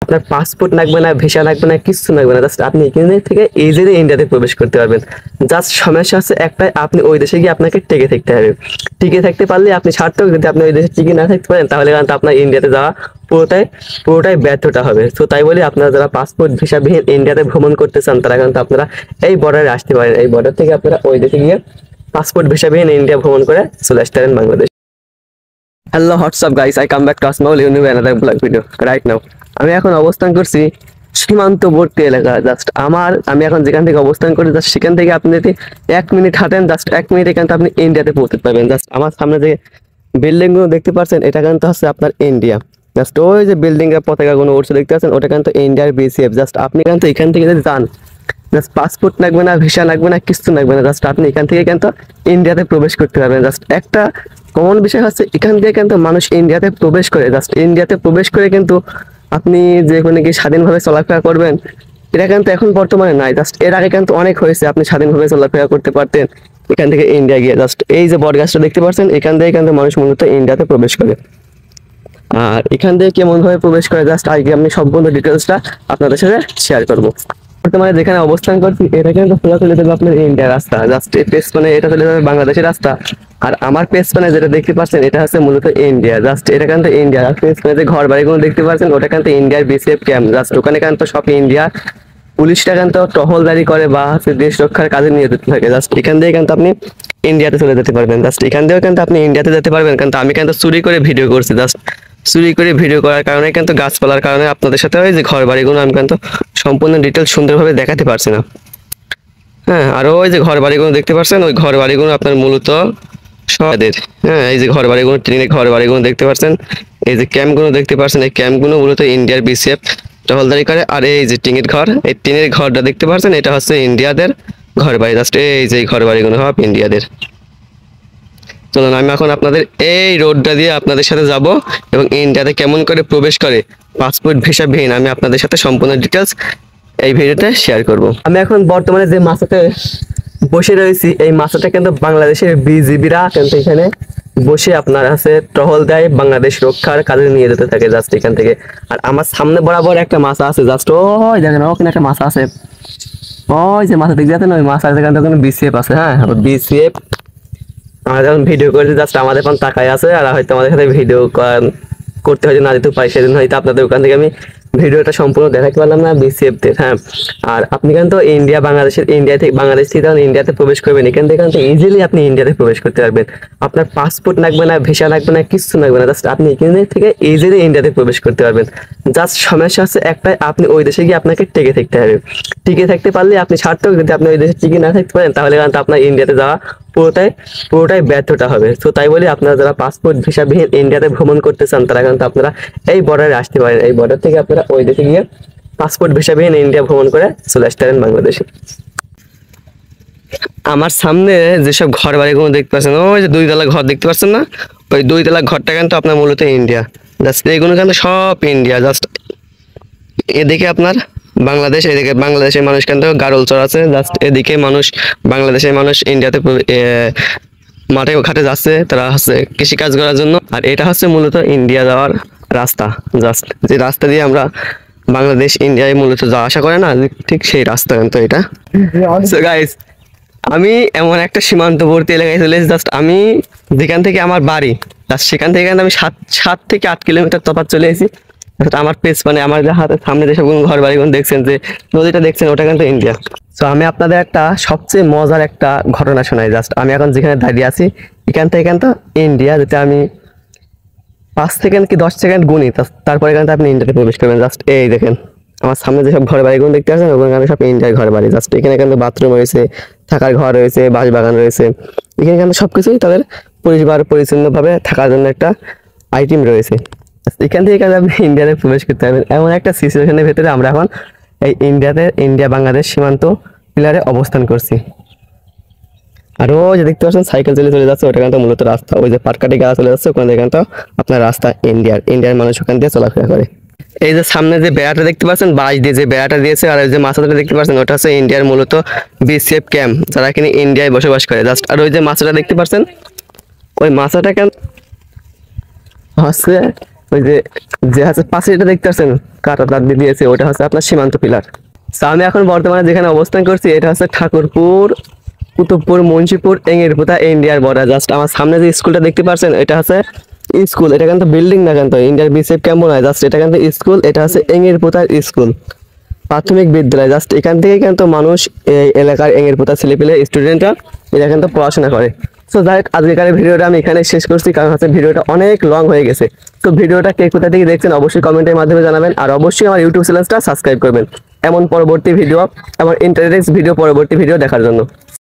আপনার পাসপোর্ট লাগবে না, ভিসা লাগবে না, কিছু লাগবে না। জাস্ট আপনি এখান থেকে ইজিলি ইন্ডিয়াতে প্রবেশ করতে পারবেন। জাস্ট সমস্যা হচ্ছে একটাই, আপনি ওই দেশে গিয়ে আপনাকে টিকে থাকতে হবে। টিকে থাকতে পারলে আপনি সার্থক, যদি আপনি ওই দেশে টিকে না থাকতে পারেন তাহলে কিন্তু আপনার ইন্ডিয়াতে যাওয়া পুরোটাই ব্যর্থতা হবে। তো তাই বলি, আপনারা যারা পাসপোর্ট ভিসাবিহীন ইন্ডিয়াতে ভ্রমণ করতে চান তারা কিন্তু আপনারা এই বর্ডারে আসতে পারেন। এই বর্ডার থেকে আপনারা ওই দেশে গিয়ে পাসপোর্ট ভিসাবিহীন ইন্ডিয়া ভ্রমণ করে চলে আসতে পারেন Bangladesh. Hello WhatsApp guys, I come back to Asmaul you new another blog video right now. আমি এখন অবস্থান করছি সীমান্তবর্তী এলাকা। জাস্ট আমি এখন যেখান থেকে অবস্থান করি, জাস্ট সেখান থেকে আপনি যদি 1 মিনিট হাঁটেন, জাস্ট 1 মিনিটে কিন্তু আপনি ইন্ডিয়াতে পৌঁছতে পারবেন। জাস্ট আমার সামনে যে বিল্ডিং গুলো দেখতে পাচ্ছেন, এটা কিন্তু হচ্ছে আপনার ইন্ডিয়া। জাস্ট ওই যে বিল্ডিং এর পতাকা গুলো উঠছে দেখতে পাচ্ছেন, ওটা কিন্তু ইন্ডিয়ার বিসিএফ। জাস্ট আপনি কিন্তু এখান থেকে যদি যান, জাস্ট পাসপোর্ট লাগবে না, ভিসা লাগবে না, কিছু লাগবে না। জাস্ট আপনি এখান থেকে কিন্তু ইন্ডিয়াতে প্রবেশ করতে পারবেন। জাস্ট একটা কমন বিষয় হচ্ছে, এখান থেকে কিন্তু মানুষ ইন্ডিয়াতে প্রবেশ করে, জাস্ট ইন্ডিয়াতে প্রবেশ করে কিন্তু আপনি যে কোনো কি স্বাধীনভাবে চলাফেরা করবেন, এটা কিন্তু এখন বর্তমানে নাই। জাস্ট এর আগে কিন্তু অনেক হয়েছে, আপনি স্বাধীনভাবে চলাফেরা করতে পারতেন এখান থেকে ইন্ডিয়া গিয়ে। জাস্ট এই যে বটগাছটা দেখতে পাচ্ছেন, এখান থেকে কিন্তু মানুষ মূলত ইন্ডিয়াতে প্রবেশ করে। আর এখান থেকে কেমন ভাবে প্রবেশ করে, জাস্ট আগে আমি সম্পূর্ণ ডিটেলসটা আপনাদের সাথে শেয়ার করবো। বর্তমানে যেখানে অবস্থান করছি, এটা কিন্তু সোজা চলে যাবে আপনার ইন্ডিয়ার রাস্তা। জাস্ট এই পেছনে এটা চলে যাবে বাংলাদেশের রাস্তা। আর আমার পেছনে যেটা দেখতে পাচ্ছেন, এটা হচ্ছে মূলত ইন্ডিয়া। জাস্ট এটা কিন্তু ইন্ডিয়া। আর পেছনে যে ঘর বাড়িগুলো দেখতে পাচ্ছেন, ওটা কিন্তু ইন্ডিয়ার বিসিএফ ক্যাম্প। জাস্ট ওখানে কিন্তু সব ইন্ডিয়া পুলিশটা কিন্তু টহলদারি করে বা হচ্ছে দেশ রক্ষার কাজে নিয়োজিত থাকে। জাস্ট এখান থেকে কিন্তু আপনি ইন্ডিয়াতে চলে যেতে পারবেন। জাস্ট এখান থেকেও কিন্তু আপনি ইন্ডিয়াতে যেতে পারবেন। কিন্তু আমি কিন্তু চুরি করে ভিডিও করছি। জাস্ট চুরি করে ভিডিও করার কারণে কিন্তু গাছপালার কারণে আপনাদের সাথে ওই যে ঘর বাড়িগুলো আমি কিন্তু সম্পূর্ণ ডিটেলস সুন্দরভাবে দেখাতে পারছি না। হ্যাঁ, আর ওই যে ঘর বাড়িগুলো দেখতে পাচ্ছেন, ওই ঘর বাড়িগুলো আপনার মূলত সদের। হ্যাঁ, এই যে ঘর বাড়িগুলো, ট্রেনের ঘর বাড়িগুলো দেখতে পাচ্ছেন, এই যে ক্যাম্পগুলো দেখতে পাচ্ছেন, এই ক্যাম্পগুলো মূলত ইন্ডিয়ার বিসিএফ টহলদারি করে। আর এই যে টিনের ঘর, এই টিনের ঘরটা দেখতে পাচ্ছেন, এটা হচ্ছে ইন্ডিয়াদের ঘর বাড়ি। জাস্ট এই যে ঘর বাড়িগুলো সব ইন্ডিয়াদের। চলুন আমি এখন আপনাদের এই রোডটা দিয়ে আপনাদের সাথে যাব এবং ইন্ডিয়াতে কেমন করে প্রবেশ করে পাসপোর্ট ভিসাবিহীন, আমি আপনাদের সাথে সম্পূর্ণ ডিটেলস এই ভিডিওতে শেয়ার করব। আমি এখন বর্তমানে যে মাসাতে বসে রয়েছি, এই মাসাটা কিন্তু বাংলাদেশের বিজিবিরা কিন্তু এখানে বসে আপনার আছে টহল দেয়, বাংলাদেশ রক্ষার কাজে নিয়ে যেতে থাকে। জাস্ট এখান থেকে। আর আমার সামনে বরাবর একটা মাছা আছে। জাস্ট ওই দেখেন, ওখানে একটা মাছা আছে। ওই যে মাছা দেখতে যাচ্ছেন, ওই মাছার যেখানে বিসিএফ আছে। হ্যাঁ, বিসিএফ আমরা যখন ভিডিও করছি, জাস্ট আমাদের এখন তাকায় আছে। আর হয়তো আমাদের সাথে ভিডিও করতে হয়তো না যেতে পারি, সেদিন হয়তো আপনাদের ওখান থেকে আমি ভিডিওটা সম্পূর্ণ দেখাতে পারলাম না বিসিএফদের। হ্যাঁ, আর আপনি কিন্তু ইন্ডিয়া থেকে বাংলাদেশ থেকে যখন ইন্ডিয়াতে প্রবেশ করবেন, এখান থেকে কিন্তু ইজিলি আপনি ইন্ডিয়াতে প্রবেশ করতে পারবেন। আপনার পাসপোর্ট লাগবে না, ভিসা লাগবে না, কিছু লাগবে না। জাস্ট আপনি এখান থেকে ইজিলি ইন্ডিয়াতে প্রবেশ করতে পারবেন। জাস্ট সমস্যা হচ্ছে একটাই, আপনি ওই দেশে গিয়ে আপনাকে টিকে থাকতে হবে। টিকে থাকতে পারলে আপনি সার্থক, যদি আপনি ওই দেশে টিকে না থাকতে পারেন তাহলে কিন্তু আপনার ইন্ডিয়াতে যাওয়া পুরোটাই ব্যর্থতা হবে। তো তাই বলি, আপনারা যারা পাসপোর্ট ভিসাবিহীন ইন্ডিয়াতে ভ্রমণ করতে চান তারা কিন্তু আপনারা এই বর্ডারে আসতে পারেন। এই বর্ডার থেকে আপনারা ওই দেশে গিয়ে পাসপোর্ট ভিসাবিহীন ইন্ডিয়া ভ্রমণ করে চলে আসতে পারেন বাংলাদেশে। আমার সামনে যেসব ঘর বাড়িগুলো দেখতে পাচ্ছেন, ওই যে 2 তলা ঘর দেখতে পাচ্ছেন না, ওই 2 তলা ঘরটা কিন্তু আপনার মূলত ইন্ডিয়া। জাস্ট এগুলো কিন্তু সব ইন্ডিয়া। জাস্ট এদিকে আপনার বাংলাদেশ, এদিকে বাংলাদেশের মানুষ কিন্তু গাড়লচর আছে। জাস্ট এদিকে বাংলাদেশের মানুষ ইন্ডিয়াতে মাঠে ঘাটে যাচ্ছে, তারা হচ্ছে কৃষিকাজ করার জন্য। আর এটা হচ্ছে মূলত ইন্ডিয়া যাওয়ার রাস্তা। জাস্ট যে রাস্তা দিয়ে আমরা বাংলাদেশ ইন্ডিয়ায় মূলত যাওয়া আসা করে না, ঠিক সেই রাস্তা কিন্তু এটা। সো গাইস, আমি এমন একটা সীমান্তবর্তী এলাকায় চলে এসেছি। জাস্ট আমি যেখান থেকে আমার বাড়ি, জাস্ট সেখান থেকে আমি 7 থেকে 8 কিলোমিটার তফাৎ চলে এসেছি। আমার আমার যে হাতের সামনে যেসব ঘর বাড়িগুলো দেখছেন, যে নদীটা দেখছেন, ওটা কিন্তু ইন্ডিয়া। তো আমি আপনাদের একটা সবচেয়ে মজার একটা ঘটনা শোনাই। জাস্ট আমি এখন যেখানে দাঁড়িয়ে আছি, এখান থেকে কিন্তু ইন্ডিয়া, যেটা আমি 5 সেকেন্ড কি 10 সেকেন্ড গুনি, তারপরে কিন্তু আপনি ইন্ডিয়াতে প্রবেশ করবেন। জাস্ট এই দেখেন, আমার সামনে যেসব ঘর বাড়িগুলো দেখতে পাচ্ছেন, ওখানে সব ইন্ডিয়ার ঘর বাড়ি। জাস্ট এখানে কিন্তু বাথরুম রয়েছে, থাকার ঘর রয়েছে, বাঁশ বাগান রয়েছে। এখানে কিন্তু সবকিছুই তাদের পরিচ্ছন্নভাবে থাকার জন্য একটা আইটেম রয়েছে। এখান থেকে আপনি ইন্ডিয়াতে প্রবেশ করতে পারবেন। এমন একটা সিচুয়েশনের ভেতরে আমরা এখন এই ইন্ডিয়া বাংলাদেশ সীমান্ত পিলারে অবস্থান করছি। আর ওই যে দেখতে পাচ্ছেন সাইকেল চলে যাচ্ছে, ওটা কিন্তু মূলত রাস্তা। ওই যে পাটকাটি গাছ চলে যাচ্ছে, ওখানে কিন্তু আপনার রাস্তা ইন্ডিয়ার মানুষ ওখান দিয়ে চলাফেরা করে। এই যে সামনে যে বেড়াটা দেখতে পাচ্ছেন, বাঁশ দিয়ে যে বেড়াটা দিয়েছে, আর এই যে মাছটা দেখতে পাচ্ছেন, ওটা হচ্ছে ইন্ডিয়ার মূলত বিসিএফ ক্যাম্প, যারা কিনা ইন্ডিয়ায় বসবাস করে। জাস্ট আর ওই যে মাছটা দেখতে পাচ্ছেন, ওই মাছটা কেন হচ্ছে ওই যে যে হচ্ছে পাশে যেটা দেখতে পাচ্ছেন কাটা দাগ দিয়ে দিয়েছে, ওটা হচ্ছে আপনার সীমান্ত পিলার। আমি এখন বর্তমানে যেখানে অবস্থান করছি এটা হচ্ছে ঠাকুরপুর, কুতুবপুর, মুন্সিপুর, এঙ্গিরপোতা ইন্ডিয়ার বর্ডার। জাস্ট আমার সামনে যে স্কুলটা দেখতে পাচ্ছেন এটা হচ্ছে স্কুল, এটা কিন্তু বিল্ডিং না, কিন্তু ইন্ডিয়ার বিসেফ কেমন হয়, জাস্ট এটা কিন্তু স্কুল। এটা হচ্ছে এঙ্গিরপোতার স্কুল, প্রাথমিক বিদ্যালয়। জাস্ট এখান থেকে কিন্তু মানুষ এই এলাকার এঙ্গিরপোতা ছেলেপেলে স্টুডেন্টরা এরা কিন্তু পড়াশোনা করে। সো যাই হোক, আজকের ভিডিওটা আমি এখানে শেষ করছি, কারণ হচ্ছে ভিডিওটা অনেক লং হয়ে গেছে। তো ভিডিওটা কে কোথা থেকে দেখছেন অবশ্যই কমেন্টের মাধ্যমে জানাবেন, আর অবশ্যই আমার ইউটিউব চ্যানেলটা সাবস্ক্রাইব করবেন এমন পরবর্তী ভিডিও, আমার ইন্টারেস্ট ভিডিও পরবর্তী ভিডিও দেখার জন্য।